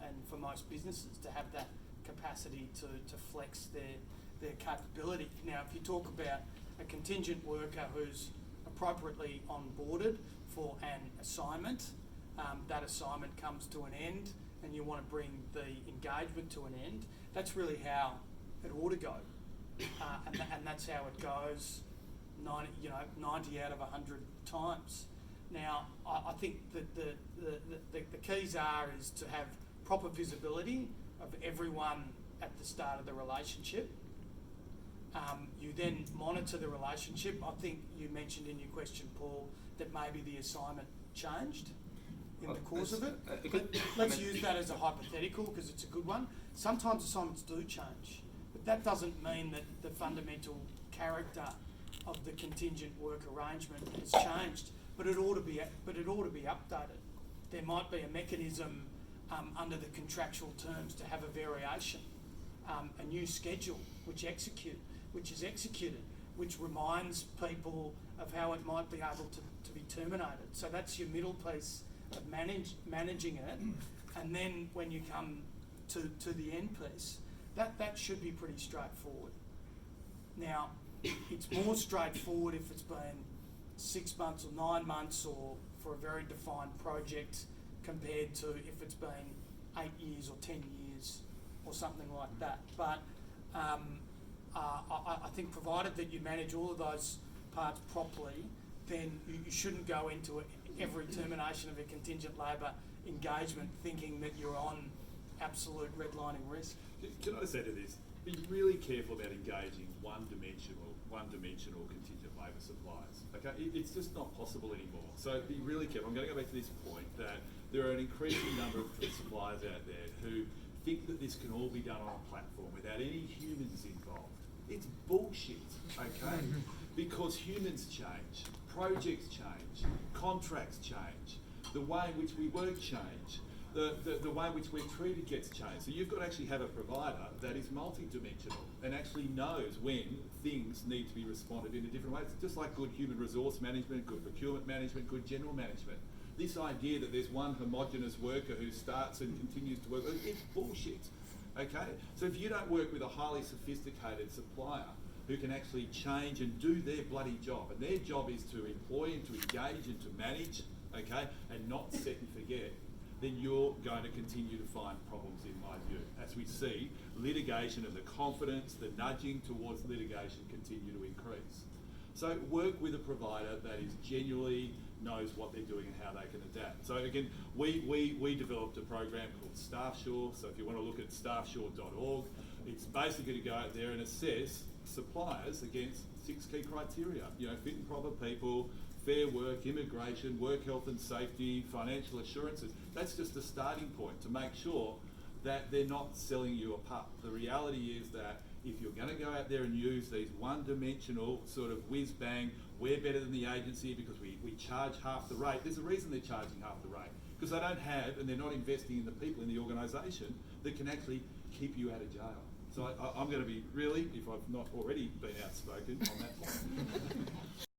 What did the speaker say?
and for most businesses to have that capacity to flex their capability. Now, if you talk about a contingent worker who's appropriately onboarded for an assignment, that assignment comes to an end, and you want to bring the engagement to an end. That's really how it ought to go, and that's how it goes. 90 out of 100 times. Now, I think that the keys is to have proper visibility of everyone at the start of the relationship. You then monitor the relationship. I think you mentioned in your question, Paul, that maybe the assignment changed in the course of it. Let's use that as a hypothetical because it's a good one. Sometimes assignments do change, but that doesn't mean that the fundamental character of the contingent work arrangement has changed. But it ought to be updated. There might be a mechanism under the contractual terms to have a variation, a new schedule which is executed, which reminds people of how it might be able to be terminated. So that's your middle piece of managing it. And then when you come to the end piece, that should be pretty straightforward. Now, it's more straightforward if it's been 6 months or 9 months or for a very defined project compared to if it's been 8 years or 10 years or something like that. But I think provided that you manage all of those parts properly, then you shouldn't go into every termination of a contingent labour engagement thinking that you're on absolute redlining risk. Can I say to this? Be really careful about engaging one-dimensional contingent labour suppliers. Okay, it's just not possible anymore. So be really careful. I'm going to go back to this point that there are an increasing number of suppliers out there who think that this can all be done on a platform without any humans involved. It's bullshit. Okay, because humans change, projects change, contracts change, the way in which we work change. The way in which we're treated gets changed. So you've got to actually have a provider that is multi-dimensional and actually knows when things need to be responded in a different way. It's just like good human resource management, good procurement management, good general management. This idea that there's one homogenous worker who starts and continues to work, it's bullshit. Okay? So if you don't work with a highly sophisticated supplier who can actually change and do their bloody job, and their job is to employ and to engage and to manage, okay, and not set and forget, then you're going to continue to find problems, in my view, as we see litigation and the confidence, the nudging towards litigation continue to increase. So work with a provider that is genuinely knows what they're doing and how they can adapt. So again, we developed a program called StaffSure. So if you want to look at staffsure.org, it's basically to go out there and assess suppliers against 6 key criteria. Fit and proper people, fair work, immigration, work health and safety, financial assurances. That's just a starting point to make sure that they're not selling you a pup. The reality is that if you're going to go out there and use these one-dimensional sort of whiz-bang, we're better than the agency because we charge half the rate. There's a reason they're charging half the rate, because they don't have and they're not investing in the people in the organisation that can actually keep you out of jail. So I'm going to be really, if I've not already been outspoken on that point.